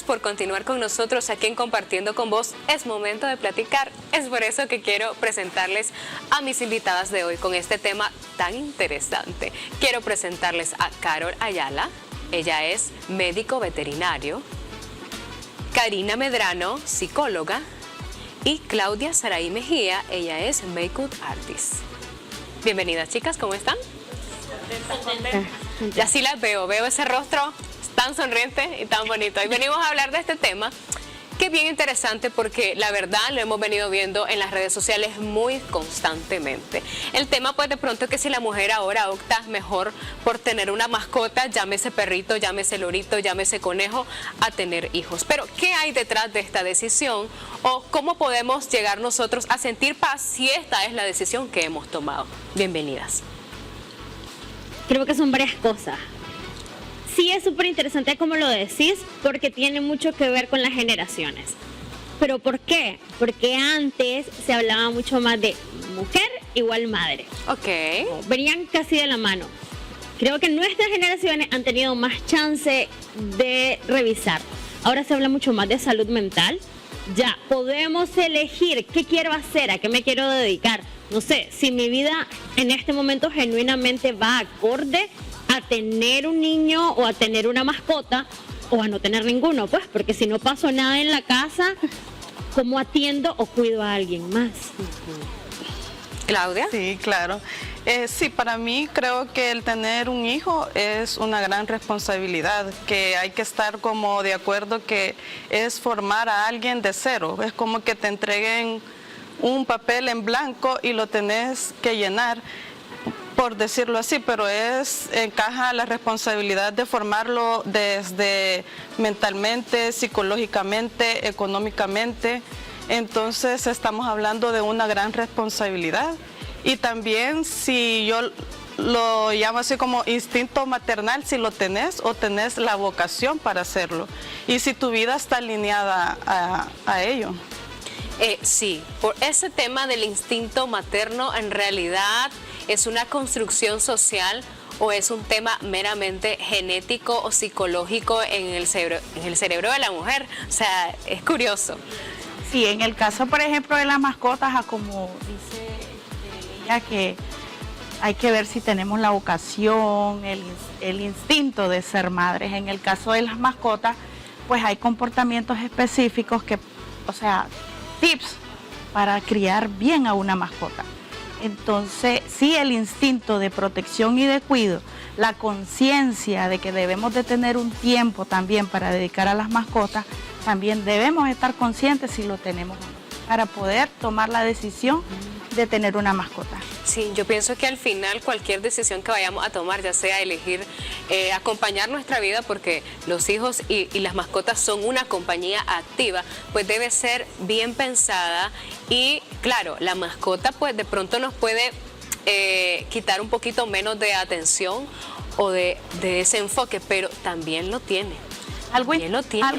gracias por continuar con nosotros aquí en Compartiendo con Vos. Es momento de platicar. Es por eso que quiero presentarles a mis invitadas de hoy con este tema tan interesante. Quiero presentarles a Carol Ayala. Ella es médico veterinario. Karina Medrano, psicóloga. Y Claudia Saraí Mejía, ella es make-up artist. Bienvenidas, chicas, ¿cómo están? Ya sí las veo ese rostro tan sonriente y tan bonito. Hoy venimos a hablar de este tema que es bien interesante porque la verdad lo hemos venido viendo en las redes sociales muy constantemente. El tema pues de pronto es que si la mujer ahora opta mejor por tener una mascota, llámese perrito, llámese lorito, llámese conejo, a tener hijos. Pero ¿qué hay detrás de esta decisión? ¿O cómo podemos llegar nosotros a sentir paz si esta es la decisión que hemos tomado? Bienvenidas. Creo que son varias cosas. Sí, es súper interesante como lo decís, porque tiene mucho que ver con las generaciones. ¿Pero por qué? Porque antes se hablaba mucho más de mujer igual madre. Ok. Venían casi de la mano. Creo que nuestras generaciones han tenido más chance de revisar. Ahora se habla mucho más de salud mental. Ya podemos elegir qué quiero hacer, a qué me quiero dedicar. No sé, si mi vida en este momento genuinamente va acorde a tener un niño o a tener una mascota o a no tener ninguno, pues, porque si no paso nada en la casa, ¿cómo atiendo o cuido a alguien más? Claudia. Sí, claro. Sí, para mí creo que el tener un hijo es una gran responsabilidad, que hay que estar como de acuerdo que es formar a alguien de cero. Es como que te entreguen un papel en blanco y lo tenés que llenar, por decirlo así, pero encaja la responsabilidad de formarlo desde mentalmente, psicológicamente, económicamente. Entonces estamos hablando de una gran responsabilidad. Y también, si yo lo llamo así como instinto maternal, si lo tenés o tenés la vocación para hacerlo. Y si tu vida está alineada a ello. Sí, por ese tema del instinto materno, en realidad es una construcción social o es un tema meramente genético o psicológico en el cerebro de la mujer. O sea, es curioso. Sí, en el caso, por ejemplo, de las mascotas, como dice ella, que hay que ver si tenemos la vocación, el instinto de ser madres. En el caso de las mascotas, pues hay comportamientos específicos que, o sea, tips para criar bien a una mascota. Entonces, sí, el instinto de protección y de cuidado, la conciencia de que debemos de tener un tiempo también para dedicar a las mascotas, también debemos estar conscientes si lo tenemos o no, para poder tomar la decisión de tener una mascota. Sí, yo pienso que al final cualquier decisión que vayamos a tomar, ya sea elegir acompañar nuestra vida, porque los hijos y las mascotas son una compañía activa, pues debe ser bien pensada y claro, la mascota pues de pronto nos puede quitar un poquito menos de atención o de ese enfoque, pero también lo tiene. Algo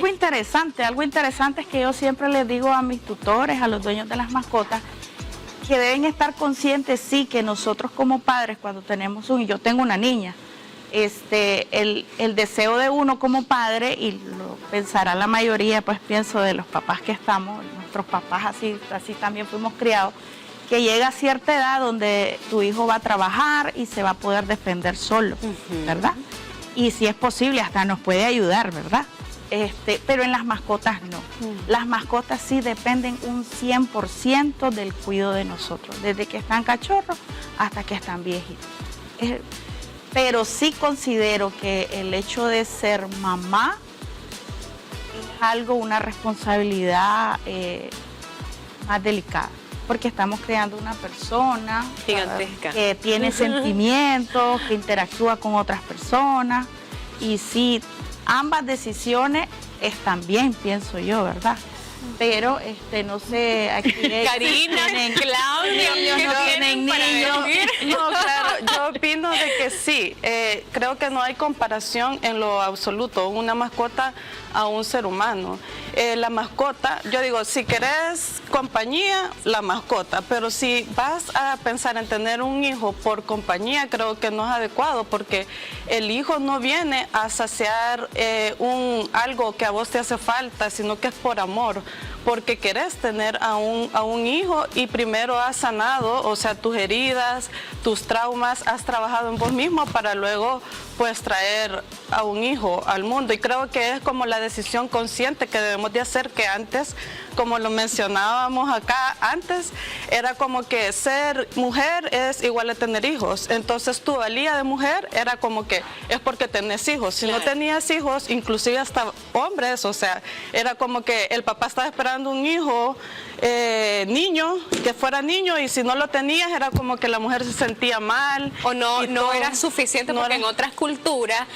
interesante es que yo siempre les digo a mis tutores, a los dueños de las mascotas, que deben estar conscientes, sí, que nosotros como padres, cuando tenemos yo tengo una niña, el deseo de uno como padre, y lo pensará la mayoría, pues pienso de los papás que estamos, nuestros papás así también fuimos criados, que llega a cierta edad donde tu hijo va a trabajar y se va a poder defender solo, ¿verdad? Y si es posible hasta nos puede ayudar, ¿verdad? Pero en las mascotas no. Las mascotas sí dependen un 100% del cuidado de nosotros, desde que están cachorros hasta que están viejitos. Pero sí considero que el hecho de ser mamá es una responsabilidad más delicada, porque estamos creando una persona gigantesca, que tiene sentimientos, que interactúa con otras personas, y sí, ambas decisiones están bien, pienso yo, ¿verdad? Pero no sé, aquí Karina, Claudia, tienen niños. No, claro, yo opino de que sí. Creo que no hay comparación en lo absoluto, una mascota a un ser humano. la mascota, yo digo, si querés compañía, la mascota, pero si vas a pensar en tener un hijo por compañía, creo que no es adecuado, porque el hijo no viene a saciar algo que a vos te hace falta, sino que es por amor, porque querés tener a un hijo y primero has sanado, o sea, tus heridas, tus traumas, has trabajado en vos mismo para luego pues traer a un hijo al mundo. Y creo que es como la decisión consciente que debemos de hacer, que antes, como lo mencionábamos acá, antes era como que ser mujer es igual a tener hijos. Entonces tu valía de mujer era como que es porque tenés hijos. Si no tenías hijos, inclusive hasta hombres, o sea, era como que el papá estaba esperando un hijo niño, que fuera niño, y si no lo tenías era como que la mujer se sentía mal. O no era suficiente, porque en otras culturas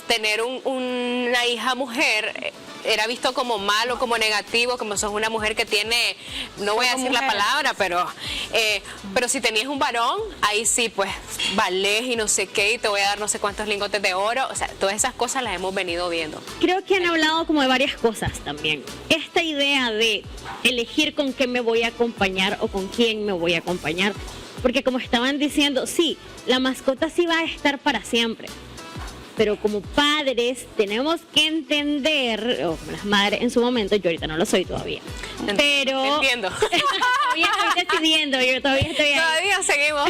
tener una hija mujer era visto como malo, como negativo, como sos una mujer que tiene, no voy a decir la palabra, pero si tenías un varón, ahí sí, pues valés y no sé qué, y te voy a dar no sé cuántos lingotes de oro. O sea, todas esas cosas las hemos venido viendo. Creo que han hablado como de varias cosas también. Esta idea de elegir con qué me voy a acompañar o con quién me voy a acompañar. Porque como estaban diciendo, sí, la mascota sí va a estar para siempre. Pero como padres tenemos que entender, o como las madres en su momento, yo ahorita no lo soy todavía, pero entiendo. Todavía estoy decidiendo, yo todavía estoy ahí. Todavía seguimos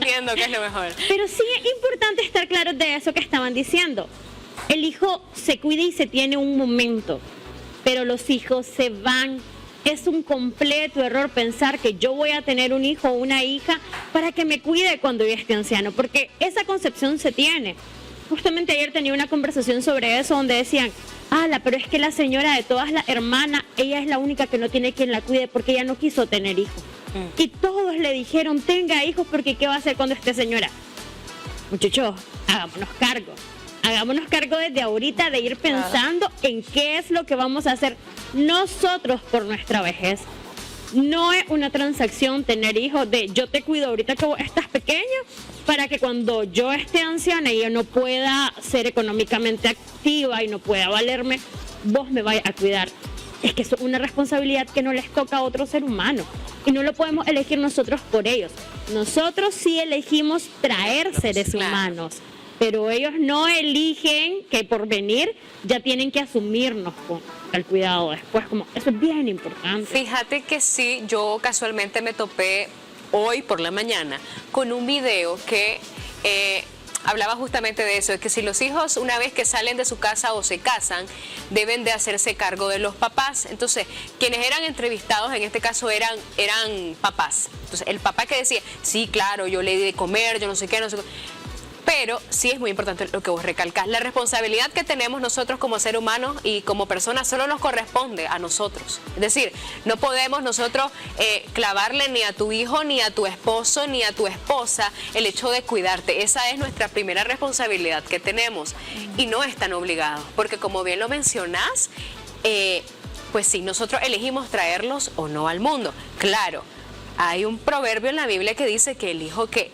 viendo qué es lo mejor. Pero sí es importante estar claros de eso que estaban diciendo. El hijo se cuida y se tiene un momento, pero los hijos se van. Es un completo error pensar que yo voy a tener un hijo o una hija para que me cuide cuando yo esté anciano, porque esa concepción se tiene. Justamente ayer tenía una conversación sobre eso donde decían, pero es que la señora de todas las hermanas, ella es la única que no tiene quien la cuide porque ella no quiso tener hijos. Y todos le dijeron, tenga hijos porque ¿qué va a hacer cuando esté señora? Muchachos, hagámonos cargo desde ahorita de ir pensando en qué es lo que vamos a hacer nosotros por nuestra vejez. No es una transacción tener hijos de yo te cuido ahorita que vos estás pequeño para que cuando yo esté anciana y yo no pueda ser económicamente activa y no pueda valerme, vos me vayas a cuidar. Es que eso es una responsabilidad que no les toca a otro ser humano y no lo podemos elegir nosotros por ellos. Nosotros sí elegimos traer seres humanos, pero ellos no eligen que por venir ya tienen que asumirnos con el cuidado después, como eso es bien importante. Fíjate que sí, yo casualmente me topé hoy por la mañana con un video que hablaba justamente de eso, de que si los hijos una vez que salen de su casa o se casan, deben de hacerse cargo de los papás. Entonces, quienes eran entrevistados en este caso eran papás. Entonces, el papá que decía, sí, claro, yo le di de comer, yo no sé qué, no sé qué. Pero sí es muy importante lo que vos recalcás. La responsabilidad que tenemos nosotros como seres humanos y como personas solo nos corresponde a nosotros. Es decir, no podemos nosotros clavarle ni a tu hijo, ni a tu esposo, ni a tu esposa el hecho de cuidarte. Esa es nuestra primera responsabilidad que tenemos. Y no están obligados. Porque como bien lo mencionás, pues sí, nosotros elegimos traerlos o no al mundo. Claro, hay un proverbio en la Biblia que dice que el hijo que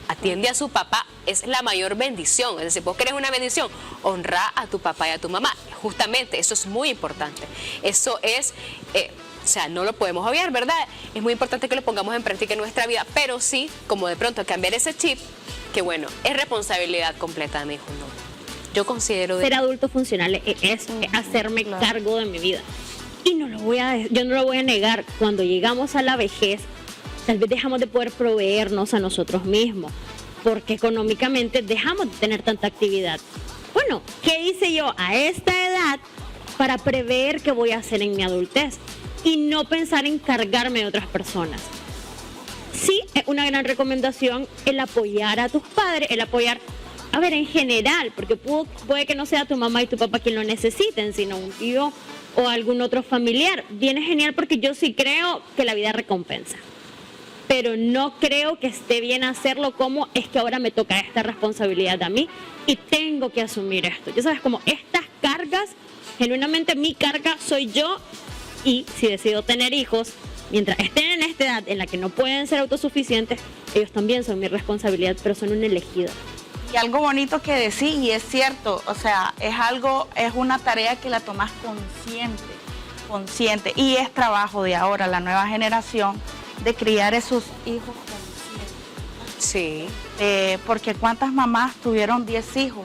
atiende a su papá es la mayor bendición. Es decir, vos querés una bendición, honra a tu papá y a tu mamá. Justamente, eso es muy importante. Eso es, o sea, no lo podemos obviar, ¿verdad? Es muy importante que lo pongamos en práctica en nuestra vida, pero sí, como de pronto cambiar ese chip, que bueno, es responsabilidad completa de mi hijo, ¿no? Yo considero... Ser adulto funcional es hacerme cargo de mi vida. Y yo no lo voy a negar, cuando llegamos a la vejez, tal vez dejamos de poder proveernos a nosotros mismos, porque económicamente dejamos de tener tanta actividad. Bueno, ¿qué hice yo a esta edad para prever qué voy a hacer en mi adultez? Y no pensar en cargarme de otras personas. Sí, es una gran recomendación el apoyar a tus padres, el apoyar, en general, porque puede que no sea tu mamá y tu papá quien lo necesiten, sino un tío o algún otro familiar. Viene genial porque yo sí creo que la vida recompensa. Pero no creo que esté bien hacerlo como es que ahora me toca esta responsabilidad a mí y tengo que asumir esto. Ya sabes, como estas cargas, genuinamente mi carga soy yo, y si decido tener hijos, mientras estén en esta edad en la que no pueden ser autosuficientes, ellos también son mi responsabilidad, pero son una elegida. Y algo bonito que decís, y es cierto, o sea, es una tarea que la tomás consciente, y es trabajo de ahora, la nueva generación, de criar esos hijos conscientes. Sí. Porque cuántas mamás tuvieron 10 hijos,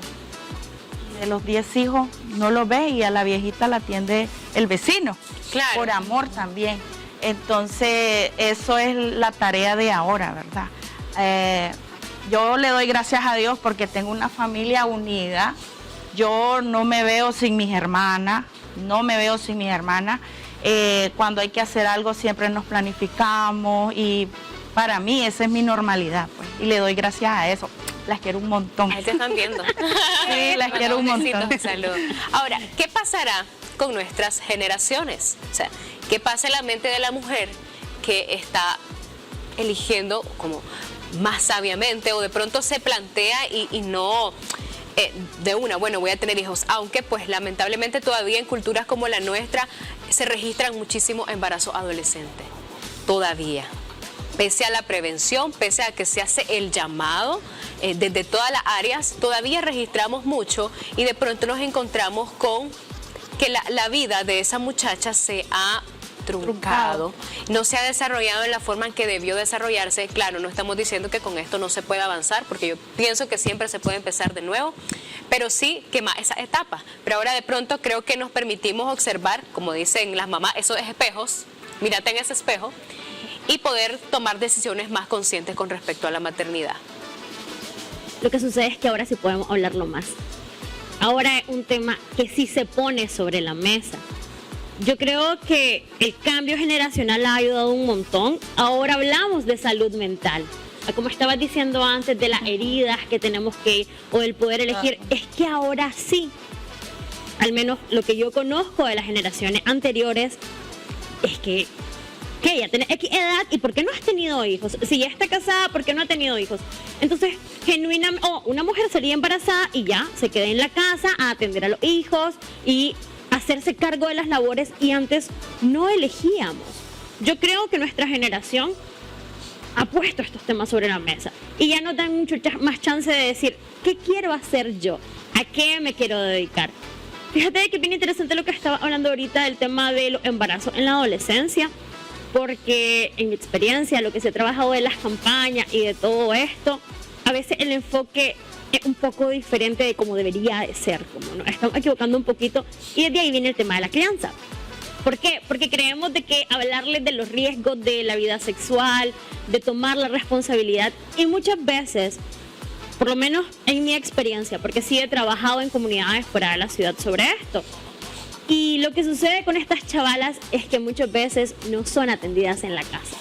y de los 10 hijos no lo ve, y a la viejita la atiende el vecino, Claro. por amor también. Entonces, eso es la tarea de ahora, ¿verdad? Yo le doy gracias a Dios porque tengo una familia unida. Yo no me veo sin mis hermanas, cuando hay que hacer algo siempre nos planificamos, y para mí esa es mi normalidad, pues, y le doy gracias a eso. Las quiero un montón. Ahí te están viendo. Sí, las quiero un montón. Salud. Ahora, ¿qué pasará con nuestras generaciones? O sea, ¿qué pasa en la mente de la mujer que está eligiendo como más sabiamente, o de pronto se plantea y no de una, bueno, voy a tener hijos, aunque pues lamentablemente todavía en culturas como la nuestra se registran muchísimo embarazos adolescentes, todavía, pese a la prevención, pese a que se hace el llamado desde todas las áreas, todavía registramos mucho, y de pronto nos encontramos con que la vida de esa muchacha se ha truncado, no se ha desarrollado en la forma en que debió desarrollarse. Claro, no estamos diciendo que con esto no se pueda avanzar, porque yo pienso que siempre se puede empezar de nuevo, pero sí quemar esa etapa. Pero ahora de pronto creo que nos permitimos observar, como dicen las mamás, esos espejos, mírate en ese espejo, y poder tomar decisiones más conscientes con respecto a la maternidad. Lo que sucede es que ahora sí podemos hablarlo más. Ahora es un tema que sí se pone sobre la mesa. Yo creo que el cambio generacional ha ayudado un montón. Ahora hablamos de salud mental. Como estabas diciendo antes, de las heridas que tenemos que, o del poder elegir, es que ahora sí, al menos lo que yo conozco de las generaciones anteriores, es que ya tenés X edad, ¿y por qué no has tenido hijos? Si ya está casada, ¿por qué no ha tenido hijos? Entonces, genuinamente, una mujer salía embarazada y ya se queda en la casa a atender a los hijos y hacerse cargo de las labores, y antes no elegíamos. Yo creo que nuestra generación ha puesto estos temas sobre la mesa y ya nos dan mucho más chance de decir, ¿qué quiero hacer yo? ¿A qué me quiero dedicar? Fíjate que es bien interesante lo que estaba hablando ahorita del tema de los embarazos en la adolescencia, porque en mi experiencia, lo que se ha trabajado de las campañas y de todo esto, a veces el enfoque es un poco diferente de cómo debería de ser, como nos estamos equivocando un poquito, y desde ahí viene el tema de la crianza. ¿Por qué? Porque creemos de que hablarles de los riesgos de la vida sexual, de tomar la responsabilidad, y muchas veces, por lo menos en mi experiencia, porque sí he trabajado en comunidades fuera de la ciudad sobre esto, y lo que sucede con estas chavalas es que muchas veces no son atendidas en la casa.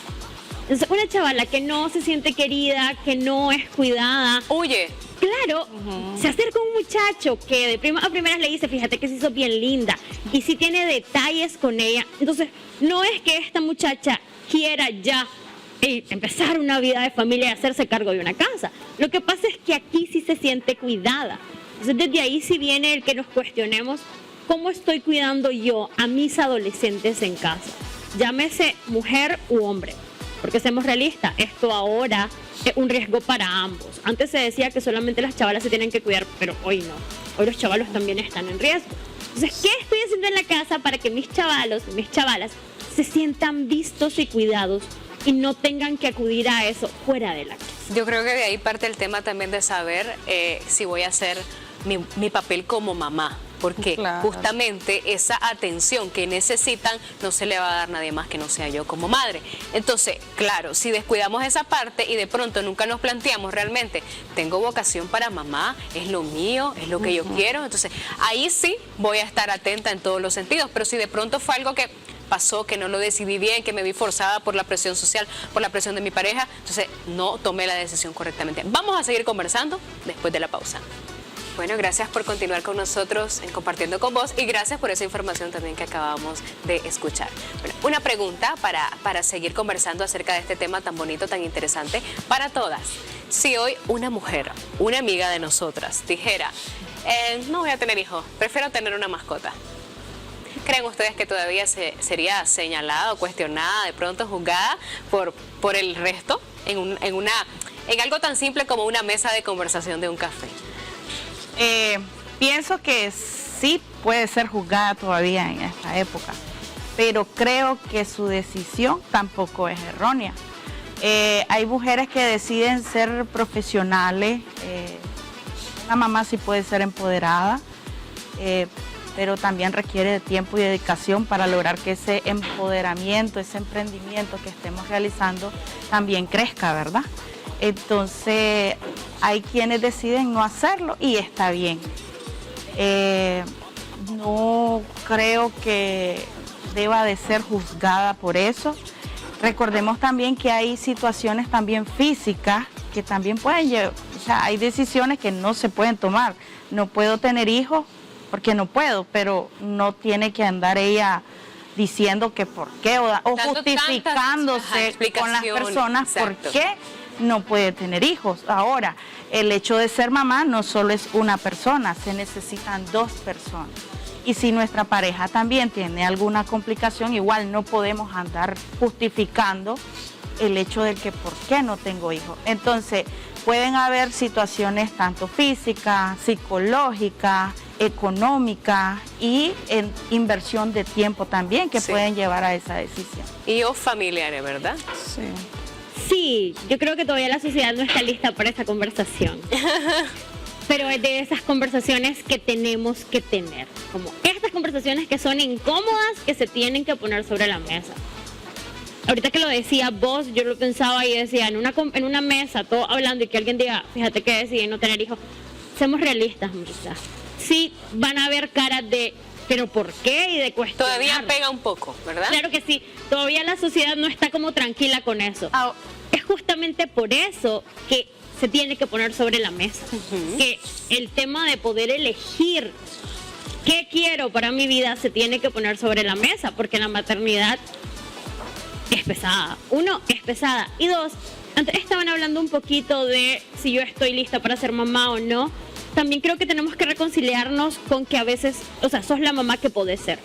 Entonces, una chavala que no se siente querida, que no es cuidada, huye. Claro, se acerca un muchacho que de a primeras le dice, fíjate que sí sos bien linda, y sí tiene detalles con ella. Entonces, no es que esta muchacha quiera ya empezar una vida de familia y hacerse cargo de una casa. Lo que pasa es que aquí sí se siente cuidada. Entonces, desde ahí sí viene el que nos cuestionemos cómo estoy cuidando yo a mis adolescentes en casa. Llámese mujer u hombre. Porque seamos realistas, esto ahora es un riesgo para ambos. Antes se decía que solamente las chavalas se tienen que cuidar, pero hoy no. Hoy los chavalos también están en riesgo. Entonces, ¿qué estoy haciendo en la casa para que mis chavalos y mis chavalas se sientan vistos y cuidados y no tengan que acudir a eso fuera de la casa? Yo creo que de ahí parte el tema también de saber si voy a hacer mi papel como mamá. Porque justamente esa atención que necesitan no se le va a dar nadie más que no sea yo como madre. Entonces, claro, si descuidamos esa parte y de pronto nunca nos planteamos realmente, tengo vocación para mamá, es lo mío, es lo que yo quiero, entonces ahí sí voy a estar atenta en todos los sentidos. Pero si de pronto fue algo que pasó, que no lo decidí bien, que me vi forzada por la presión social, por la presión de mi pareja, entonces no tomé la decisión correctamente. Vamos a seguir conversando después de la pausa. Bueno, gracias por continuar con nosotros en Compartiendo con Vos, y gracias por esa información también que acabamos de escuchar. Bueno, una pregunta para seguir conversando acerca de este tema tan bonito, tan interesante para todas. Si hoy una mujer, una amiga de nosotras, dijera, no voy a tener hijos, prefiero tener una mascota, ¿creen ustedes que todavía sería señalada o cuestionada, de pronto juzgada por el resto en en algo tan simple como una mesa de conversación de un café? Pienso que sí puede ser juzgada todavía en esta época, pero creo que su decisión tampoco es errónea. Hay mujeres que deciden ser profesionales, una mamá sí puede ser empoderada, pero también requiere de tiempo y dedicación para lograr que ese empoderamiento, ese emprendimiento que estemos realizando también crezca, ¿verdad? Entonces, hay quienes deciden no hacerlo y está bien. No creo que deba de ser juzgada por eso. Recordemos también que hay situaciones también físicas que también pueden llevar, o sea, hay decisiones que no se pueden tomar. No puedo tener hijos porque no puedo, pero no tiene que andar ella diciendo que por qué o justificándose con las personas por qué no puede tener hijos. Ahora, el hecho de ser mamá no solo es una persona, se necesitan dos personas. Y si nuestra pareja también tiene alguna complicación, igual no podemos andar justificando el hecho de que por qué no tengo hijos. Entonces, pueden haber situaciones tanto físicas, psicológicas, económicas y en inversión de tiempo también que pueden llevar a esa decisión. Y o familiares, ¿verdad? Sí. Sí, yo creo que todavía la sociedad no está lista para esa conversación. Pero es de esas conversaciones que tenemos que tener. Como estas conversaciones que son incómodas, que se tienen que poner sobre la mesa. Ahorita que lo decía vos, yo lo pensaba y decía, en una mesa, todo hablando y que alguien diga, fíjate que decidí no tener hijos. Seamos realistas, muchachas. Sí, van a haber caras de, pero ¿por qué? Y de cuestionar. Todavía pega un poco, ¿verdad? Claro que sí. Todavía la sociedad no está como tranquila con eso. Es justamente por eso que se tiene que poner sobre la mesa. Que el tema de poder elegir qué quiero para mi vida se tiene que poner sobre la mesa, porque la maternidad es pesada. Uno, es pesada. Y dos, antes estaban hablando un poquito de si yo estoy lista para ser mamá o no. También creo que tenemos que reconciliarnos con que a veces, o sea, sos la mamá que podés ser.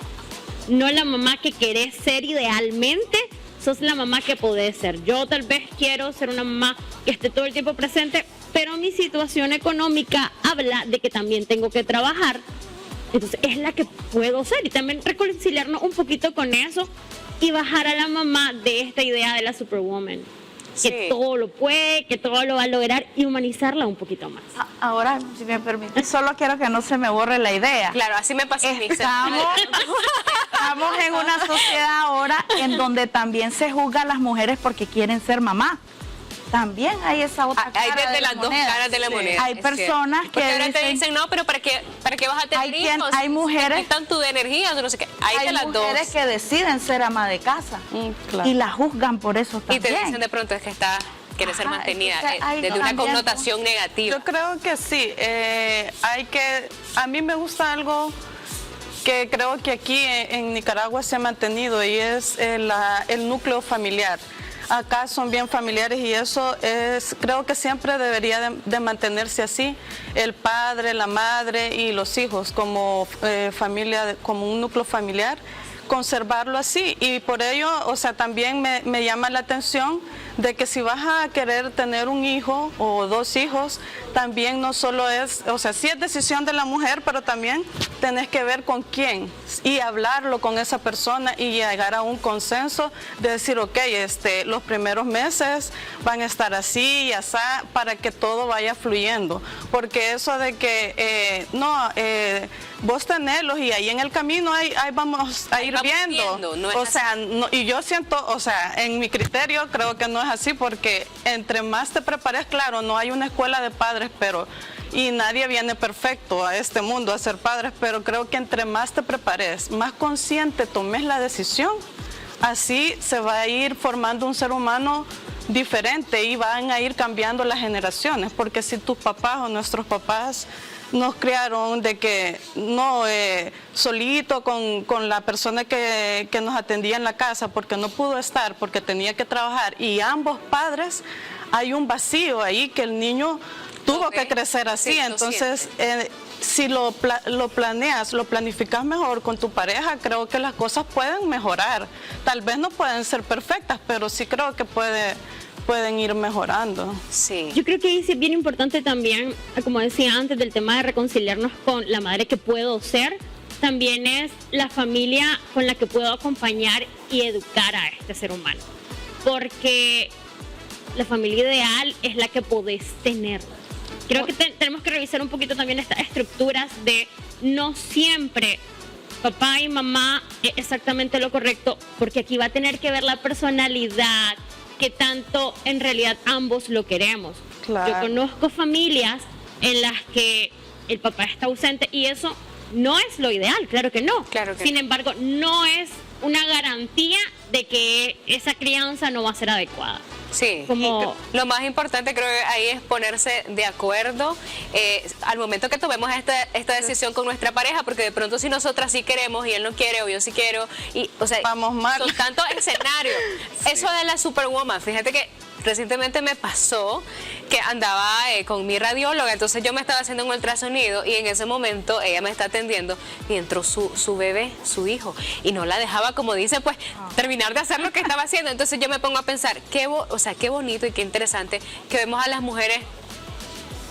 No la mamá que querés ser idealmente, sos la mamá que podés ser. Yo tal vez quiero ser una mamá que esté todo el tiempo presente, pero mi situación económica habla de que también tengo que trabajar. Entonces es la que puedo ser y también reconciliarnos un poquito con eso y bajar a la mamá de esta idea de la superwoman. Que todo lo puede, que todo lo va a lograr y humanizarla un poquito más. Ahora, si me permite, solo quiero que no se me borre la idea. Claro, así me pasa a mí. Estamos en una sociedad ahora en donde también se juzga a las mujeres porque quieren ser mamá. También hay esa otra cara. Hay desde las dos caras de la moneda. Hay personas que ahora te dicen, no, pero ¿para qué vas a tener hijos? Hay mujeres... Quitan tu energía, no sé qué. Hay de las dos. Hay mujeres que deciden ser ama de casa Claro. y la juzgan por eso también. Y te dicen de pronto es que quieres ser mantenida desde una también, connotación negativa. Yo creo que sí. A mí me gusta algo que creo que aquí en Nicaragua se ha mantenido y es el núcleo familiar. Acá son bien familiares y eso creo que siempre debería de mantenerse así, el padre, la madre y los hijos como familia, como un núcleo familiar, conservarlo así. Y por ello, o sea, también me llama la atención de que si vas a querer tener un hijo o dos hijos, también no solo es, o sea, sí es decisión de la mujer, pero también tenés que ver con quién y hablarlo con esa persona y llegar a un consenso de decir, ok, los primeros meses van a estar así y así para que todo vaya fluyendo. Porque eso de que, vos tenedlos y ahí en el camino ahí vamos a ir viendo. No o sea, y yo siento, o sea, en mi criterio creo que no es así porque entre más te prepares, claro, no hay una escuela de padres, y nadie viene perfecto a este mundo a ser padres, pero creo que entre más te prepares, más consciente tomes la decisión, así se va a ir formando un ser humano diferente y van a ir cambiando las generaciones, porque si tus papás o nuestros papás nos criaron de que no solito con la persona que nos atendía en la casa porque no pudo estar, porque tenía que trabajar y ambos padres, hay un vacío ahí que el niño tuvo que crecer así. Sí, entonces si lo planeas, lo planificas mejor con tu pareja, creo que las cosas pueden mejorar. Tal vez no pueden ser perfectas, pero sí creo que puede pueden ir mejorando. Sí. Yo creo que ahí sí es bien importante también, como decía antes, del tema de reconciliarnos con la madre que puedo ser, también es la familia con la que puedo acompañar y educar a este ser humano. Porque la familia ideal es la que podés tener. Creo que tenemos que revisar un poquito también estas estructuras de no siempre papá y mamá es exactamente lo correcto, porque aquí va a tener que ver la personalidad, que tanto en realidad ambos lo queremos. Claro. Yo conozco familias en las que el papá está ausente y eso no es lo ideal, claro que no. Claro que Sin no. embargo, no es una garantía de que esa crianza no va a ser adecuada. Sí, Como- y lo más importante creo que ahí es ponerse de acuerdo al momento que tomemos esta decisión con nuestra pareja, porque de pronto si nosotras sí queremos y él no quiere o yo sí quiero, y, o sea, Vamos mal. son tantos escenarios. Eso de la Superwoman, fíjate que recientemente me pasó que andaba con mi radióloga, entonces yo me estaba haciendo un ultrasonido y en ese momento ella me está atendiendo y entró su bebé, su hijo, y no la dejaba, como dice, pues terminar de hacer lo que estaba haciendo. Entonces yo me pongo a pensar, qué bonito y qué interesante que vemos a las mujeres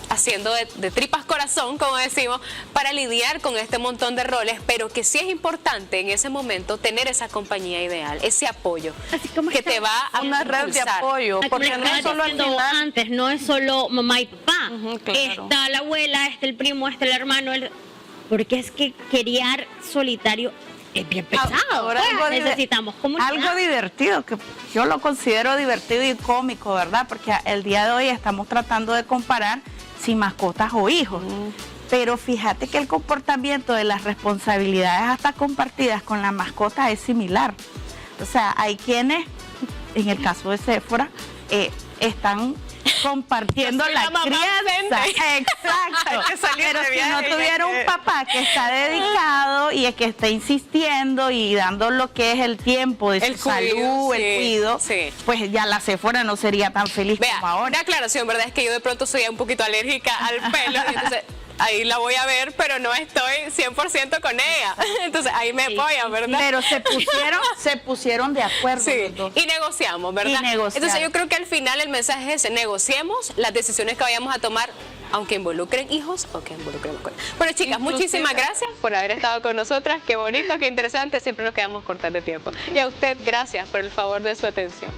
haciendo de tripas corazón, como decimos, para lidiar con este montón de roles, pero que sí es importante en ese momento tener esa compañía ideal, ese apoyo Así como que está te va a Una red de impulsar. apoyo, Como porque no estabas es solo al diciendo final. antes, no es solo mamá y papá. Ujú, claro. Está la abuela, está el primo, está el hermano. Porque es que criar solitario es bien pesado. Ahora Pues, algo necesitamos comunidad. algo divertido, que yo lo considero divertido y cómico, ¿verdad? Porque el día de hoy estamos tratando de comparar sin mascotas o hijos. Pero fíjate que el comportamiento de las responsabilidades hasta compartidas con la mascota es similar. O sea, hay quienes, en el caso de Séfora, están compartiendo Yo soy la la mamá crianza. ausente. Exacto. Hay que salir Pero de si viaje no y hay tuviera un que- papá que está dedicado y que está insistiendo y dando lo que es el tiempo de El su cuido, salud, sí, el cuido, sí. pues ya la Séfora no sería tan feliz Vea, como ahora. una aclaración, ¿verdad? Es que yo de pronto soy un poquito alérgica al pelo, y entonces ahí la voy a ver, pero no estoy 100% con ella. Entonces ahí me apoyan, ¿verdad? Pero se pusieron de acuerdo Sí, los dos. y negociamos, ¿verdad? Y negociar. Entonces yo creo que al final el mensaje es ese, negociemos las decisiones que vayamos a tomar, aunque involucren hijos o que involucren mascotas. Bueno, chicas, Inclusive- muchísimas gracias por haber estado con nosotras. Qué bonito, qué interesante, siempre nos quedamos cortas de tiempo. Y a usted, gracias por el favor de su atención.